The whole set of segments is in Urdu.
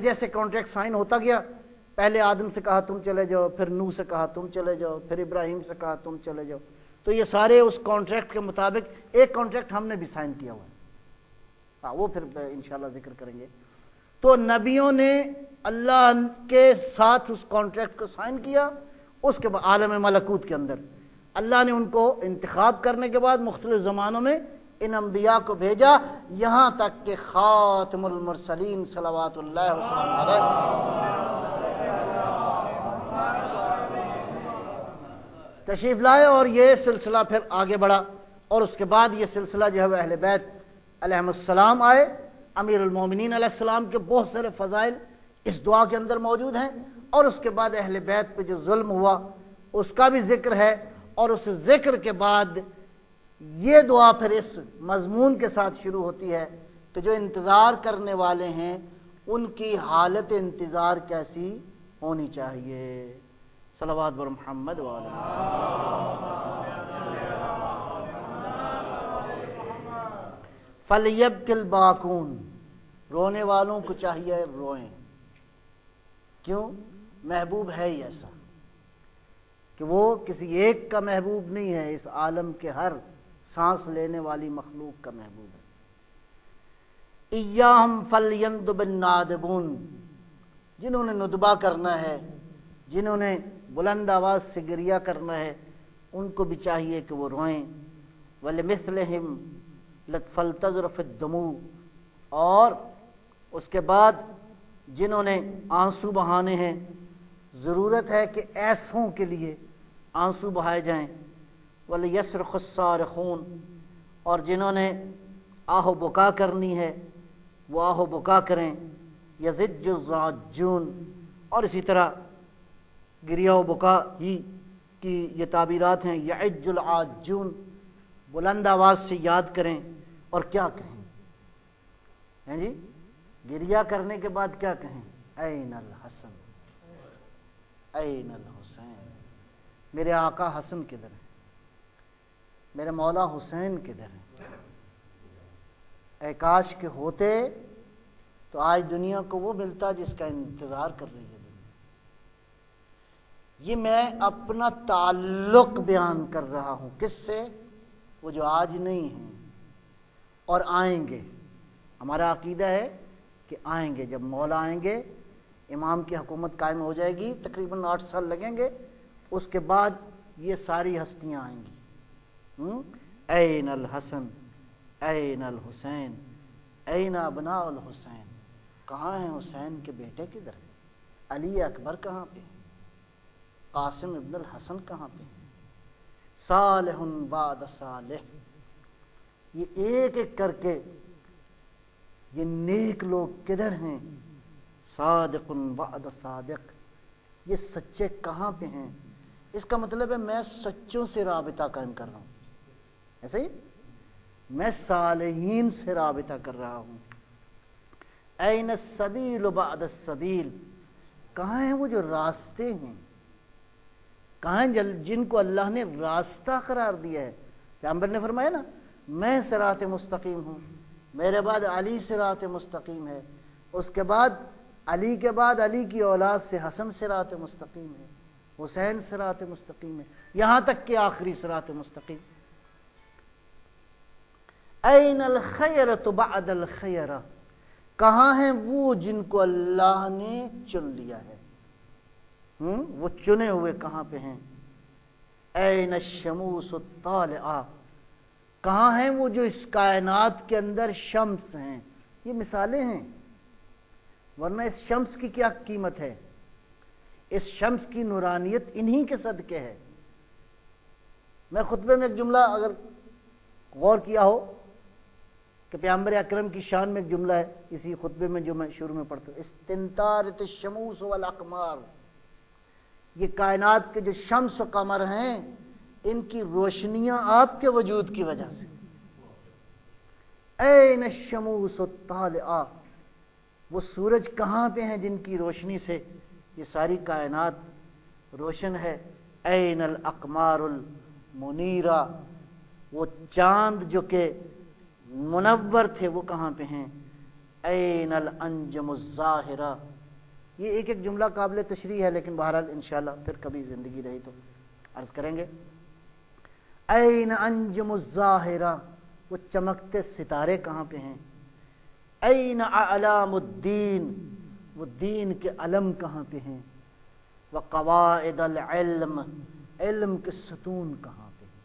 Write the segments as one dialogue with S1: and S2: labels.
S1: جیسے کانٹریکٹ سائن ہوتا گیا، پہلے آدم سے کہا تم چلے جاؤ، پھر نوح سے کہا تم چلے جاؤ، پھر ابراہیم سے کہا تم چلے جاؤ، تو یہ سارے اس کانٹریکٹ کے مطابق ایک کانٹریکٹ ہم نے بھی سائن کیا ہوا ہے، وہ پھر انشاءاللہ ذکر کریں گے۔ تو نبیوں نے اللہ کے ساتھ اس کانٹریکٹ کو سائن کیا، اس کے بعد عالم ملکوت کے اندر اللہ نے ان کو انتخاب کرنے کے بعد مختلف زمانوں میں ان انبیاء کو بھیجا، یہاں تک کہ خاتم المرسلین صلوات اللہ وسلم علیہ تشریف لائے، اور یہ سلسلہ پھر آگے بڑھا، اور اس کے بعد یہ سلسلہ جو ہے وہ اہل بیت علیہم السلام آئے۔ امیر المومنین علیہ السلام کے بہت سارے فضائل اس دعا کے اندر موجود ہیں، اور اس کے بعد اہل بیت پہ جو ظلم ہوا اس کا بھی ذکر ہے، اور اس ذکر کے بعد یہ دعا پھر اس مضمون کے ساتھ شروع ہوتی ہے کہ جو انتظار کرنے والے ہیں ان کی حالت انتظار کیسی ہونی چاہیے۔ صلوات بر محمد وعلی فَلْيَبْكِ الْبَاكُونَ، رونے والوں کو چاہیے روئیں۔ کیوں؟ محبوب ہے ہی ایسا کہ وہ کسی ایک کا محبوب نہیں ہے، اس عالم کے ہر سانس لینے والی مخلوق کا محبوب ہے۔ اِيَّاهُمْ فَلْيَنْدُبِ النَّادِبُونَ، جنہوں نے ندبہ کرنا ہے، جنہوں نے بلند آواز سے گریہ کرنا ہے، ان کو بھی چاہیے کہ وہ روئیں۔ وَلِمِثْلِهِمْ فَلْتَذْرِفِ الدُّمُوعُ، اور اس کے بعد جنہوں نے آنسو بہانے ہیں، ضرورت ہے کہ ایسوں کے لیے آنسو بہائے جائیں۔ وَلِيَصْرِخِ الصَّارِخُونَ، اور جنہوں نے آہ و بکا کرنی ہے وہ آہ و بکا کریں۔ یَزِجُّ الزَّاجُّونَ، اور اسی طرح گریہ و بکا ہی کی یہ تعبیرات ہیں۔ یعج العاجون، بلند آواز سے یاد کریں، اور کیا کہیں؟ ہیں جی، گریہ کرنے کے بعد کیا کہیں؟ این الحسن، این الحسین، میرے آقا حسن کدھر ہے؟ میرے مولا حسین کدھر ہے؟ اے کاش کے ہوتے تو آج دنیا کو وہ ملتا جس کا انتظار کر رہی ہے دنیا۔ یہ میں اپنا تعلق بیان کر رہا ہوں، کس سے؟ وہ جو آج نہیں ہیں اور آئیں گے۔ ہمارا عقیدہ ہے کہ آئیں گے، جب مولا آئیں گے، امام کی حکومت قائم ہو جائے گی، تقریباً 8 سال لگیں گے، اس کے بعد یہ ساری ہستیاں آئیں گی۔ این الحسن، این الحسین، این ابناء الحسین، کہاں ہیں حسین کے بیٹے کدھر ہیں؟ علی اکبر کہاں پہ ہیں؟ قاسم ابن الحسن کہاں پہ ہیں؟ صالح بعد صالح، یہ ایک ایک کر کے یہ نیک لوگ کدھر ہیں؟ صادق بعد صادق، یہ سچے کہاں پہ ہیں؟ اس کا مطلب ہے میں سچوں سے رابطہ قائم کر رہا ہوں، ایسے ہی میں صالحین سے رابطہ کر رہا ہوں۔ این السبیل بعد السبیل، کہاں ہیں وہ جو راستے ہیں؟ کہاں ہیں جن کو اللہ نے راستہ قرار دیا ہے؟ پیغمبر نے فرمایا نا، میں صراط مستقیم ہوں، میرے بعد علی صراط مستقیم ہے، اس کے بعد علی کے بعد علی کی اولاد سے حسن صراط مستقیم ہے، حسین صراط مستقیم ہے، یہاں تک کہ آخری صراط مستقیم۔ این الخیرۃ بعد الخیرہ، کہاں ہیں وہ جن کو اللہ نے چن لیا ہے؟ وہ چنے ہوئے کہاں پہ ہیں؟ این الشموس الطالعہ، کہاں ہیں وہ جو اس کائنات کے اندر شمس ہیں؟ یہ مثالیں ہیں، ورنہ اس شمس کی کیا قیمت ہے؟ اس شمس کی نورانیت انہی کے صدقے ہے۔ میں خطبے میں ایک جملہ اگر غور کیا ہو کہ پیغمبر اکرم کی شان میں ایک جملہ ہے اسی خطبے میں جو میں شروع میں پڑھتا ہوں، استنطارت الشموس والاقمار، یہ کائنات کے جو شمس و قمر ہیں ان کی روشنیاں آپ کے وجود کی وجہ سے۔ این الشموس الطالعہ، وہ سورج کہاں پہ ہیں جن کی روشنی سے یہ ساری کائنات روشن ہے؟ این الاقمار المنیرہ، وہ چاند جو کہ منور تھے وہ کہاں پہ ہیں؟ این الانجم الظاہرہ. یہ ایک ایک جملہ قابل تشریح ہے، لیکن بہرحال انشاءاللہ پھر کبھی زندگی رہی تو عرض کریں گے. این انجم الظاہرہ، وہ چمکتے ستارے کہاں پہ ہیں؟ این اعلام الدین، وہ دین کے علم کہاں پہ ہیں؟ وقواعد العلم، علم کے ستون کہاں پہ ہیں؟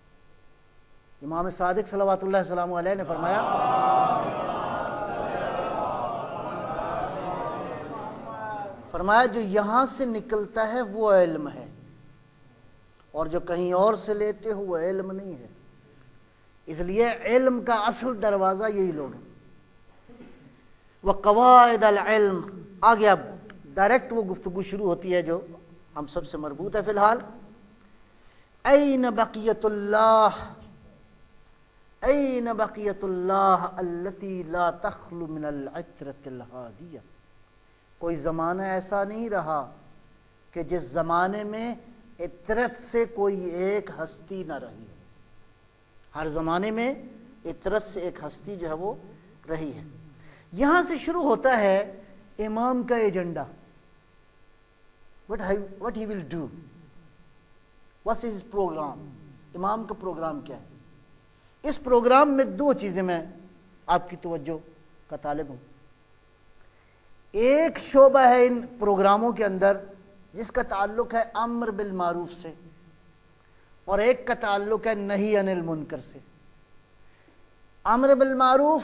S1: امام صادق صلوات اللہ وسلامہ علیہ نے فرمایا جو یہاں سے نکلتا ہے وہ علم ہے، اور جو کہیں اور سے لیتے ہو وہ علم نہیں ہے. اس لیے علم کا اصل دروازہ یہی لوگ ہیں. وقواعد العلم، آگے اب ڈائریکٹ وہ گفتگو شروع ہوتی ہے جو ہم سب سے مربوط ہے فی الحال. این بقیت اللہ، این بقیت اللہ التی لا تخلو من العطرۃ الہادیہ. کوئی زمانہ ایسا نہیں رہا کہ جس زمانے میں عطرت سے کوئی ایک ہستی نہ رہی. ہر زمانے میں عطرت سے ایک ہستی جو ہے وہ رہی ہے. یہاں سے شروع ہوتا ہے امام کا agenda. what he will do, what's his program. امام کا پروگرام کیا ہے؟ اس پروگرام میں دو چیزیں میں آپ کی توجہ کا طالب ہوں. ایک شعبہ ہے ان پروگراموں کے اندر جس کا تعلق ہے امر بالمعروف سے، اور ایک کا تعلق ہے نہی عن المنکر سے. امر بالمعروف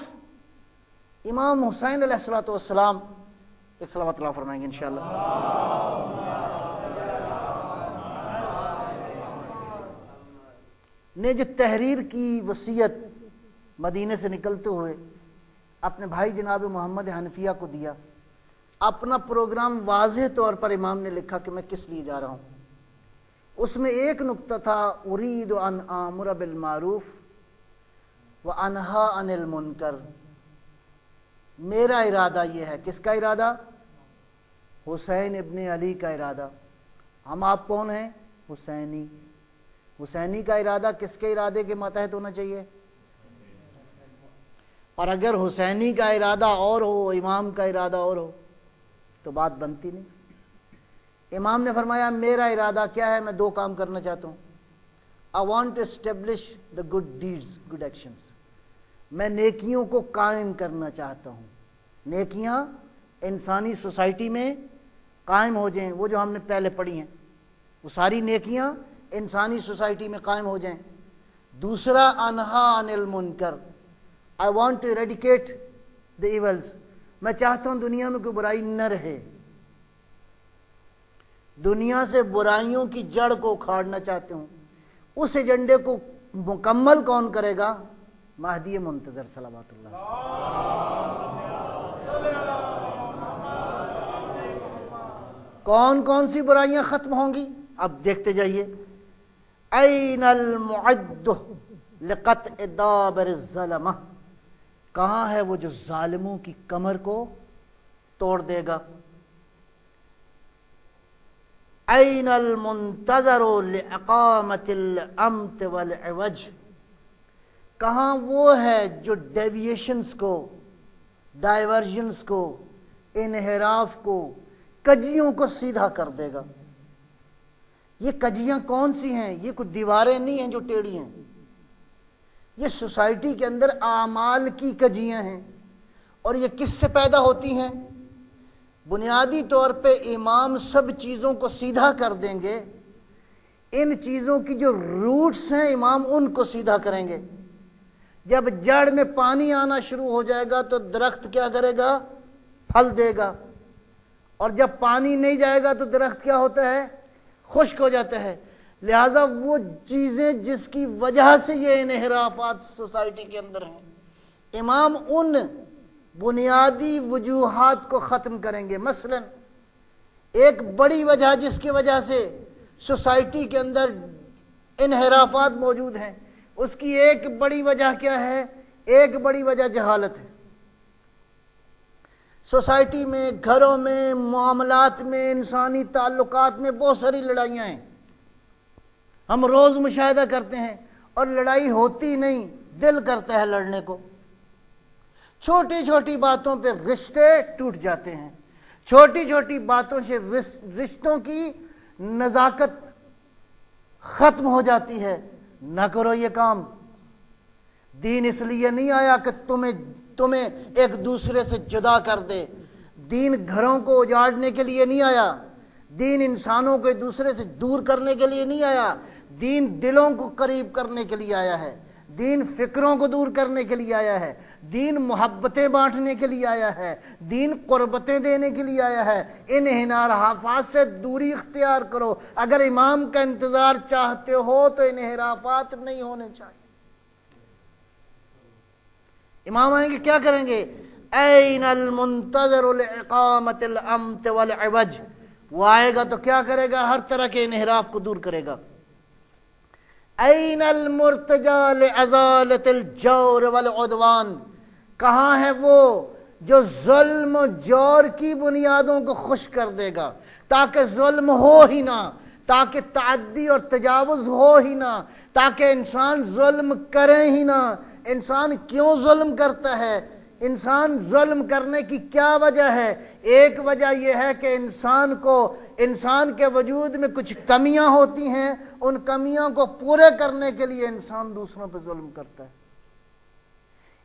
S1: امام حسین علیہ السلام ایک صلوات اللہ فرمائیں گے انشاءاللہ. نے جو تحریر کی وصیت مدینے سے نکلتے ہوئے اپنے بھائی جناب محمد حنفیہ کو دیا، اپنا پروگرام واضح طور پر امام نے لکھا کہ میں کس لیے جا رہا ہوں. اس میں ایک نقطہ تھا ارید ان آمر بالمعروف وانہا عن المنکر. میرا ارادہ یہ ہے. کس کا ارادہ؟ حسین ابن علی کا ارادہ. ہم آپ کون ہیں؟ حسینی. حسینی کا ارادہ کس کے ارادے کے ماتحت ہونا چاہیے؟ اور اگر حسینی کا ارادہ اور ہو، امام کا ارادہ اور ہو، تو بات بنتی نہیں. امام نے فرمایا میرا ارادہ کیا ہے؟ میں دو کام کرنا چاہتا ہوں. I want to establish the good deeds, good actions. میں نیکیوں کو قائم کرنا چاہتا ہوں. نیکیاں انسانی سوسائٹی میں قائم ہو جائیں، وہ جو ہم نے پہلے پڑھی ہیں، وہ ساری نیکیاں انسانی سوسائٹی میں قائم ہو جائیں. دوسرا انہا عن المنکر. I want to eradicate the evils. میں چاہتا ہوں دنیا میں کوئی برائی نہ رہے. دنیا سے برائیوں کی جڑ کو اکھاڑنا چاہتے ہوں. اس ایجنڈے کو مکمل کون کرے گا؟ مہدی منتظر صلوات اللہ. کون کون سی برائیاں ختم ہوں گی؟ اب دیکھتے جائیے. این المعد لقطع دابر الظلمہ. کہاں ہے وہ جو ظالموں کی کمر کو توڑ دے گا؟ این المنتظر لاقامت الامت والعوج. کہاں وہ ہے جو ڈیویشنز کو، ڈائیورژنز کو، انحراف کو، کجیوں کو سیدھا کر دے گا. یہ کجیاں کون سی ہیں؟ یہ کوئی دیواریں نہیں ہیں جو ٹیڑھی ہیں. یہ سوسائٹی کے اندر اعمال کی کجیاں ہیں. اور یہ کس سے پیدا ہوتی ہیں؟ بنیادی طور پہ امام سب چیزوں کو سیدھا کر دیں گے. ان چیزوں کی جو روٹس ہیں امام ان کو سیدھا کریں گے. جب جڑ میں پانی آنا شروع ہو جائے گا تو درخت کیا کرے گا؟ پھل دے گا. اور جب پانی نہیں جائے گا تو درخت کیا ہوتا ہے؟ خشک ہو جاتا ہے. لہذا وہ چیزیں جس کی وجہ سے یہ انحرافات سوسائٹی کے اندر ہیں، امام ان بنیادی وجوہات کو ختم کریں گے. مثلا ایک بڑی وجہ جس کی وجہ سے سوسائٹی کے اندر انحرافات موجود ہیں، اس کی ایک بڑی وجہ کیا ہے؟ ایک بڑی وجہ جہالت ہے. سوسائٹی میں، گھروں میں، معاملات میں، انسانی تعلقات میں بہت ساری لڑائیاں ہیں. ہم روز مشاہدہ کرتے ہیں اور لڑائی ہوتی نہیں، دل کرتا ہے لڑنے کو. چھوٹی چھوٹی باتوں پہ رشتے ٹوٹ جاتے ہیں، چھوٹی چھوٹی باتوں سے رشتوں کی نزاکت ختم ہو جاتی ہے۔ نہ کرو یہ کام۔ دین اس لیے نہیں آیا کہ تمہیں ایک دوسرے سے جدا کر دے، دین گھروں کو اجاڑنے کے لیے نہیں آیا، دین انسانوں کو ایک دوسرے سے دور کرنے کے لیے نہیں آیا، دین دلوں کو قریب کرنے کے لیے آیا ہے، دین فکروں کو دور کرنے کے لیے آیا ہے، دین محبتیں بانٹنے کے لیے آیا ہے، دین قربتیں دینے کے لیے آیا ہے۔ ان انحرافات سے دوری اختیار کرو۔ اگر امام کا انتظار چاہتے ہو تو انحرافات نہیں ہونے چاہیے۔ امام آئیں گے کیا کریں گے؟ این المنتظر الاقامت الامت والعوج، وہ آئے گا تو کیا کرے گا؟ ہر طرح کے انحراف کو دور کرے گا۔ این المرتجى لازالة الجور والعدوان، کہاں ہے وہ جو ظلم و جور کی بنیادوں کو خوش کر دے گا، تاکہ ظلم ہو ہی نہ، تاکہ تعدی اور تجاوز ہو ہی نہ، تاکہ انسان ظلم کرے ہی نہ۔ انسان کیوں ظلم کرتا ہے؟ انسان ظلم کرنے کی کیا وجہ ہے؟ ایک وجہ یہ ہے کہ انسان کے وجود میں کچھ کمیاں ہوتی ہیں، ان کمیاں کو پورے کرنے کے لیے انسان دوسروں پہ ظلم کرتا ہے۔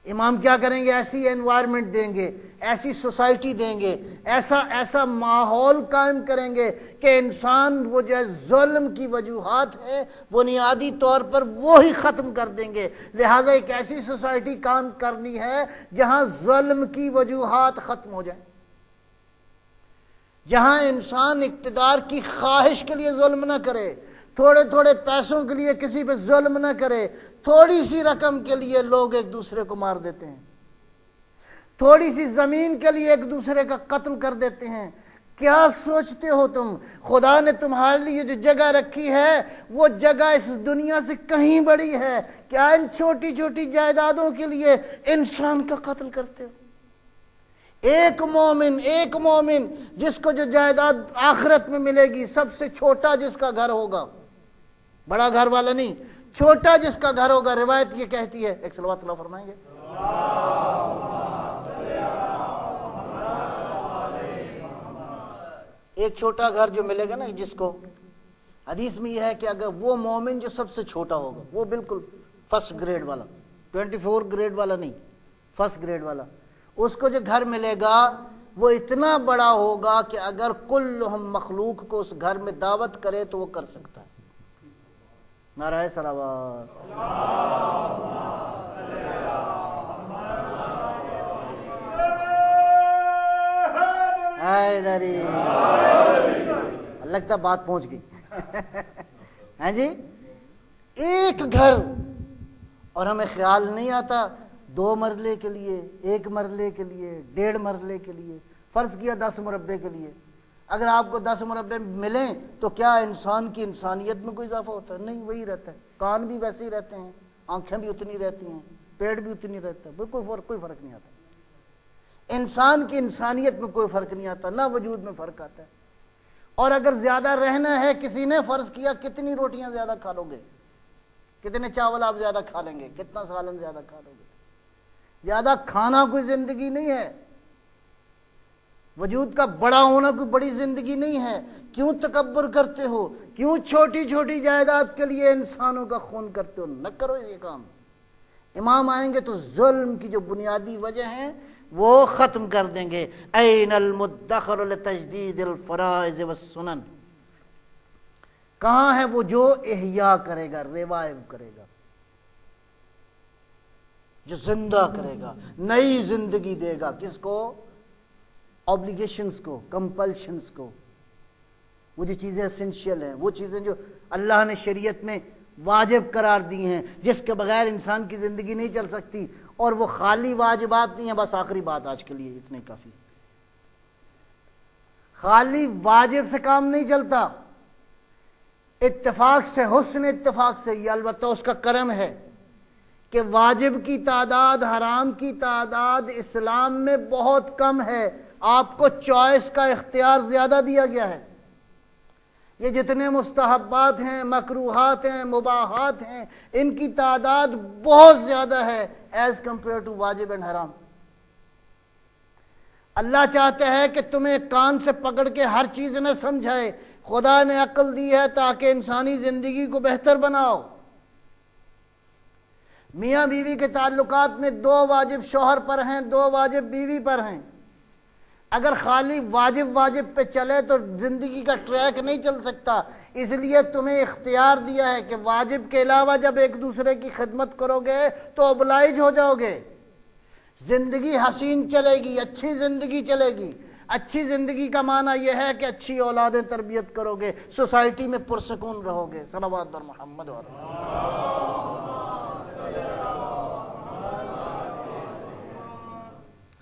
S1: امام کیا کریں گے؟ ایسی انوائرمنٹ دیں گے، ایسی سوسائٹی دیں گے، ایسا ماحول قائم کریں گے کہ انسان وہ جو ظلم کی وجوہات ہیں بنیادی طور پر وہی ختم کر دیں گے۔ لہٰذا ایک ایسی سوسائٹی کام کرنی ہے جہاں ظلم کی وجوہات ختم ہو جائیں، جہاں انسان اقتدار کی خواہش کے لیے ظلم نہ کرے، تھوڑے تھوڑے پیسوں کے لیے کسی پہ ظلم نہ کرے، تھوڑی سی رقم کے لیے لوگ ایک دوسرے کو مار دیتے ہیں، تھوڑی سی زمین کے لیے ایک دوسرے کا قتل کر دیتے ہیں۔ کیا سوچتے ہو تم؟ خدا نے تمہارے لیے جو جگہ رکھی ہے وہ جگہ اس دنیا سے کہیں بڑی ہے، کیا ان چھوٹی چھوٹی جائیدادوں کے لیے انسان کا قتل کرتے ہو؟ ایک مومن جس کو جو جائیداد آخرت میں ملے گی، سب سے چھوٹا جس کا گھر ہوگا، بڑا گھر والا نہیں، چھوٹا جس کا گھر ہوگا، روایت یہ کہتی ہے، ایک صلوات اللہ فرمائیں گے؟ ایک چھوٹا گھر جو ملے گا نا جس کو، حدیث میں یہ ہے کہ اگر وہ مومن جو سب سے چھوٹا ہوگا، وہ بالکل فرسٹ گریڈ والا، 24 گریڈ والا نہیں، فرسٹ گریڈ والا، اس کو جو گھر ملے گا وہ اتنا بڑا ہوگا کہ اگر کل ہم مخلوق کو اس گھر میں دعوت کرے تو وہ کر سکتا ہے۔ نعرہ صلوات۔ حیدری، لگتا بات پہنچ گئی۔ ہاں جی، ایک گھر، اور ہمیں خیال نہیں آتا 2 مرلے کے لیے، 1 مرلے کے لیے، 1.5 مرلے کے لیے، فرض کیا 10 مربع کے لیے، اگر آپ کو 10 مربع ملیں تو کیا انسان کی انسانیت میں کوئی اضافہ ہوتا ہے؟ نہیں، وہی رہتا ہے۔ کان بھی ویسے ہی رہتے ہیں، آنکھیں بھی اتنی رہتی ہیں، پیٹ بھی اتنی رہتا ہے، کوئی فرق نہیں آتا۔ انسان کی انسانیت میں کوئی فرق نہیں آتا، نہ وجود میں فرق آتا ہے۔ اور اگر زیادہ رہنا ہے، کسی نے فرض کیا کتنی روٹیاں زیادہ کھا لو گے، کتنے چاول آپ زیادہ کھا لیں گے، کتنا سالن زیادہ کھا لو گے؟ زیادہ کھانا کوئی زندگی نہیں ہے، وجود کا بڑا ہونا کوئی بڑی زندگی نہیں ہے۔ کیوں تکبر کرتے ہو؟ کیوں چھوٹی چھوٹی جائیداد کے لیے انسانوں کا خون کرتے ہو؟ نہ کرو یہ کام۔ امام آئیں گے تو ظلم کی جو بنیادی وجہ ہیں وہ ختم کر دیں گے۔ این المدخر لتجدید الفرائض والسنن، کہاں ہے وہ جو احیاء کرے گا، ریوائیو کرے گا، جو زندہ کرے گا، نئی زندگی دے گا؟ کس کو؟ اوبلیگیشنز کو، کمپلشنز کو، وہ جو چیزیں اسینشیل ہیں، وہ چیزیں جو اللہ نے شریعت میں واجب قرار دی ہیں، جس کے بغیر انسان کی زندگی نہیں چل سکتی۔ اور وہ خالی واجبات نہیں ہیں، بس آخری بات آج کے لیے اتنے کافی، خالی واجب سے کام نہیں چلتا، اتفاق سے، حسن اتفاق سے، یہ البتہ اس کا کرم ہے کہ واجب کی تعداد، حرام کی تعداد اسلام میں بہت کم ہے، آپ کو چوائس کا اختیار زیادہ دیا گیا ہے۔ یہ جتنے مستحبات ہیں، مکروہات ہیں، مباحات ہیں، ان کی تعداد بہت زیادہ ہے ایز کمپیئر ٹو واجب اینڈ حرام۔ اللہ چاہتا ہے کہ تمہیں کان سے پکڑ کے ہر چیز نہ سمجھائے. خدا نے عقل دی ہے تاکہ انسانی زندگی کو بہتر بناؤ. میاں بیوی کے تعلقات میں 2 واجب شوہر پر ہیں، 2 واجب بیوی پر ہیں. اگر خالی واجب پہ چلے تو زندگی کا ٹریک نہیں چل سکتا. اس لیے تمہیں اختیار دیا ہے کہ واجب کے علاوہ جب ایک دوسرے کی خدمت کرو گے تو اوبلائج ہو جاؤ گے. زندگی حسین چلے گی، اچھی زندگی چلے گی. اچھی زندگی کا معنی یہ ہے کہ اچھی اولادیں تربیت کرو گے، سوسائٹی میں پرسکون رہو گے. صلوات بر محمد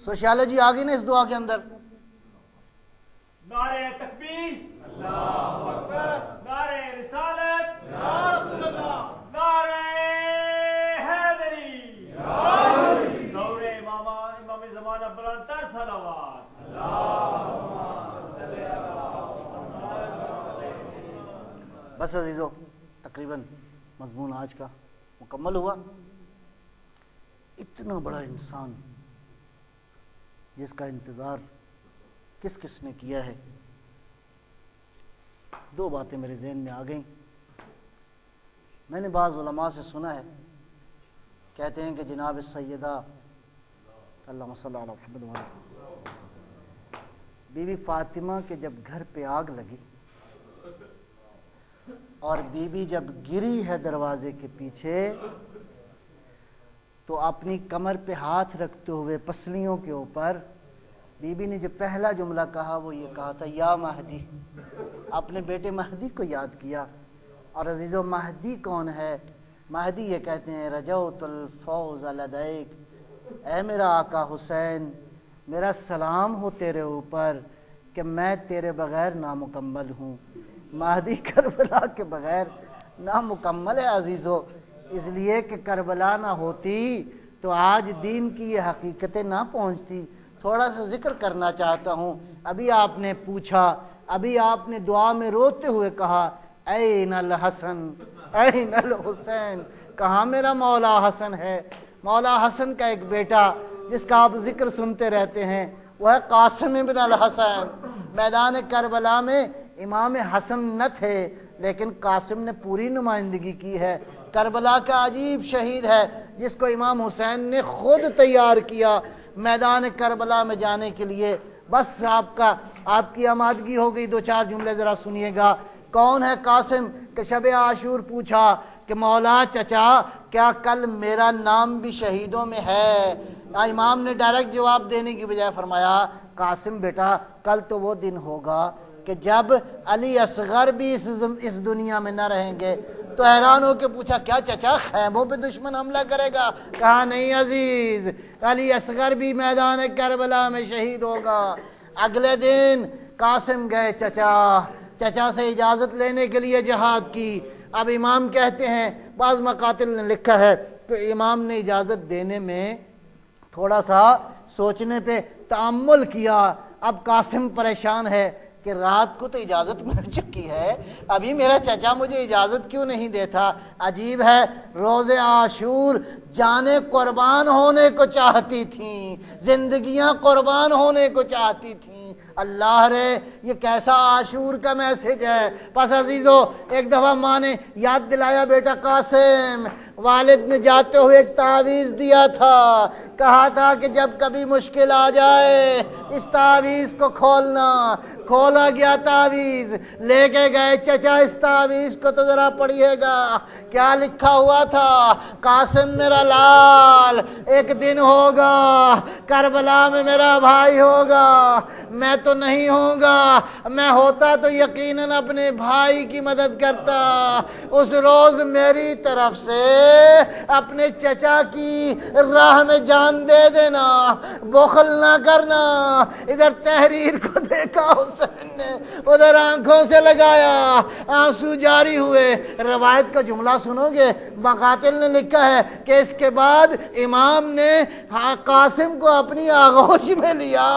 S1: سوشیالوجی آ گئی نا اس دعا کے اندر.
S2: نعرہ تکبیر، اللہ اکبر، نعرہ رسالت، یا رسول اللہ، نعرہ حیدری، دور امام زمانہ بلند تر صلوات.
S1: بس عزیزو، تقریباً مضمون آج کا مکمل ہوا. اتنا بڑا انسان جس کا انتظار کس کس نے کیا ہے. 2 باتیں میرے ذہن میں آ گئیں. میں نے بعض علماء سے سنا ہے، کہتے ہیں کہ جناب سیدہ اللہم صلی علی محمد وعلی بی بی فاطمہ کے جب گھر پہ آگ لگی اور بی بی جب گری ہے دروازے کے پیچھے تو اپنی کمر پہ ہاتھ رکھتے ہوئے پسلیوں کے اوپر بی بی نے جو پہلا جملہ کہا وہ یہ کہا تھا، یا مہدی. اپنے بیٹے مہدی کو یاد کیا. اور عزیزو، مہدی کون ہے؟ مہدی یہ کہتے ہیں رجوت الفوز لدیک، اے میرا آقا حسین، میرا سلام ہو تیرے اوپر کہ میں تیرے بغیر نامکمل ہوں. مہدی کربلا کے بغیر نامکمل ہے عزیزو، اس لیے کہ کربلا نہ ہوتی تو آج دین کی یہ حقیقتیں نہ پہنچتی. تھوڑا سا ذکر کرنا چاہتا ہوں. ابھی آپ نے پوچھا، ابھی آپ نے دعا میں روتے ہوئے کہا این الحسن این الحسین، کہاں میرا مولا حسن ہے؟ مولا حسن کا ایک بیٹا جس کا آپ ذکر سنتے رہتے ہیں وہ ہے قاسم ابن الحسن. میدان کربلا میں امام حسن نہ تھے لیکن قاسم نے پوری نمائندگی کی ہے. کربلا کا عجیب شہید ہے جس کو امام حسین نے خود تیار کیا میدان کربلا میں جانے کے لیے. بس آپ کی آمادگی ہو گئی. 2-4 جملے ذرا سنیے گا. کون ہے قاسم کہ شب عاشور پوچھا کہ مولا چچا کیا کل میرا نام بھی شہیدوں میں ہے؟ امام نے ڈائریکٹ جواب دینے کی بجائے فرمایا قاسم بیٹا کل تو وہ دن ہوگا کہ جب علی اصغر بھی اس دنیا میں نہ رہیں گے. تو حیران ہو کے پوچھا کیا چچا خیموں پہ دشمن حملہ کرے گا؟ کہا نہیں عزیز، علی اصغر بھی میدان کربلا میں شہید ہوگا. اگلے دن قاسم گئے چچا سے اجازت لینے کے لیے جہاد کی. اب امام کہتے ہیں، بعض مقاتل نے لکھا ہے کہ امام نے اجازت دینے میں تھوڑا سا سوچنے پہ تأمل کیا. اب قاسم پریشان ہے کہ رات کو تو اجازت مل چکی ہے، ابھی میرا چچا مجھے اجازت کیوں نہیں دیتا؟ عجیب ہے، روز عاشور جانیں قربان ہونے کو چاہتی تھیں، زندگیاں قربان ہونے کو چاہتی تھیں. اللہ رے یہ کیسا عاشور کا میسج ہے. پس عزیزو، ایک دفعہ ماں نے یاد دلایا بیٹا قاسم، والد نے جاتے ہوئے ایک تعویذ دیا تھا، کہا تھا کہ جب کبھی مشکل آ جائے اس تعویذ کو کھولنا. کھولا گیا تعویذ، لے کے گئے چچا اس تعویذ کو تو ذرا پڑھیے گا. کیا لکھا ہوا تھا؟ قاسم میرا لال، ایک دن ہوگا کربلا میں میرا بھائی ہوگا، میں تو نہیں ہوں گا. میں ہوتا تو یقیناً اپنے بھائی کی مدد کرتا. اس روز میری طرف سے اپنے چچا کی راہ میں جان دے دینا، بخل نہ کرنا. ادھر تحریر کو دیکھا حسین نے، ادھر آنکھوں سے لگایا، آنسو جاری ہوئے. روایت کا جملہ سنو گے، مقاتل نے لکھا ہے کہ اس کے بعد امام نے قاسم کو اپنی آغوش میں لیا،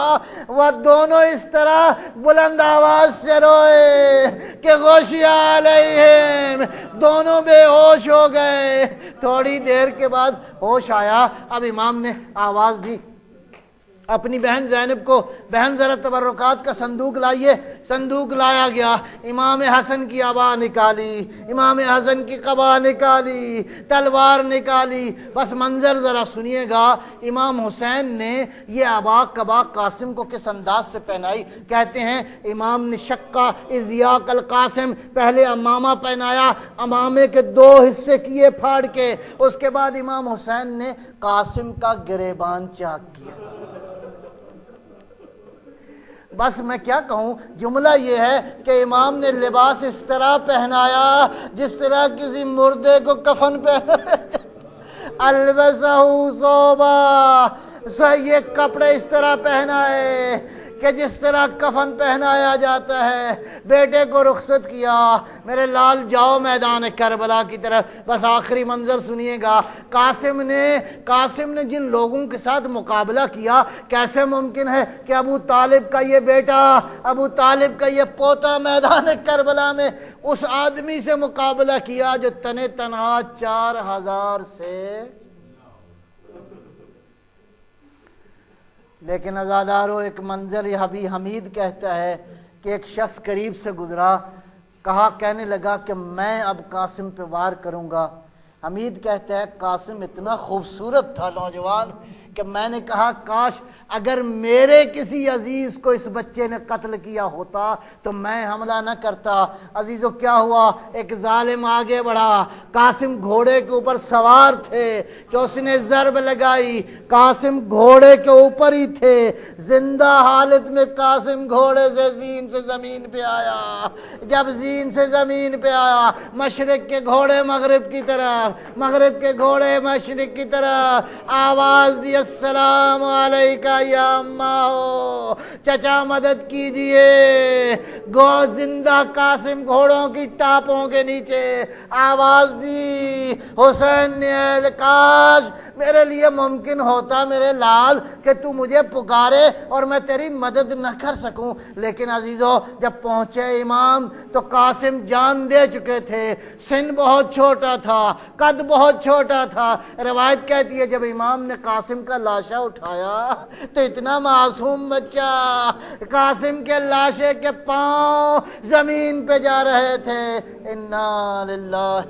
S1: وہ دونوں اس طرح بلند آواز سے روئے کہ غشیٰ علیہم، دونوں بے ہوش ہو گئے. تھوڑی دیر کے بعد ہوش آیا. اب امام نے آواز دی اپنی بہن زینب کو، بہن ذرا تبرکات کا صندوق لائیے، صندوق لایا گیا، امام حسن کی عبا نکالی، امام حسن کی قبا نکالی، تلوار نکالی، بس منظر ذرا سنیے گا، امام حسین نے یہ عبا قبا قاسم کو کس انداز سے پہنائی۔ کہتے ہیں امام نے شقہ ازیاق القاسم، پہلے امامہ پہنایا، امامے کے 2 حصے کیے پھاڑ کے، اس کے بعد امام حسین نے قاسم کا گریبان چاک کیا۔ بس میں کیا کہوں، جملہ یہ ہے کہ امام نے لباس اس طرح پہنایا جس طرح کسی مردے کو کفن پہنایا، البسہ ثوبا، یہ کپڑے اس طرح پہنائے کہ جس طرح کفن پہنایا جاتا ہے۔ بیٹے کو رخصت کیا، میرے لال جاؤ میدان کربلا کی طرف۔ بس آخری منظر سنیے گا، قاسم نے جن لوگوں کے ساتھ مقابلہ کیا، کیسے ممکن ہے کہ ابو طالب کا یہ بیٹا، ابو طالب کا یہ پوتا میدان کربلا میں اس آدمی سے مقابلہ کیا جو تنے تنہا 4000 سے۔ لیکن عزادارو، ایک منظر یہ ابھی حمید کہتا ہے کہ ایک شخص قریب سے گزرا، کہنے لگا کہ میں اب قاسم پہ وار کروں گا۔ حمید کہتا ہے قاسم اتنا خوبصورت تھا نوجوان کہ میں نے کہا کاش اگر میرے کسی عزیز کو اس بچے نے قتل کیا ہوتا تو میں حملہ نہ کرتا۔ عزیزو کیا ہوا، ایک ظالم آگے بڑھا، قاسم گھوڑے کے اوپر سوار تھے کہ اس نے ضرب لگائی، قاسم گھوڑے کے اوپر ہی تھے، زندہ حالت میں قاسم گھوڑے سے زین سے زمین پہ آیا۔ جب زین سے زمین پہ آیا، مشرق کے گھوڑے مغرب کی طرف، مغرب کے گھوڑے مشرق کی طرف، آواز دی السلام علیکہ یا اماں ہو، چچا مدد کیجئے۔ گو زندہ قاسم گھوڑوں کی ٹاپوں کے نیچے آواز دی، حسین نے کاش میرے لیے ممکن ہوتا میرے لال کہ تو مجھے پکارے اور میں تیری مدد نہ کر سکوں۔ لیکن عزیزو جب پہنچے امام تو قاسم جان دے چکے تھے، سن بہت چھوٹا تھا، قد بہت چھوٹا تھا۔ روایت کہتی ہے جب امام نے قاسم کا لاشا اٹھایا تو اتنا معصوم بچہ، قاسم کے لاشے کے پاؤں زمین پہ جا رہے تھے۔ انا للہ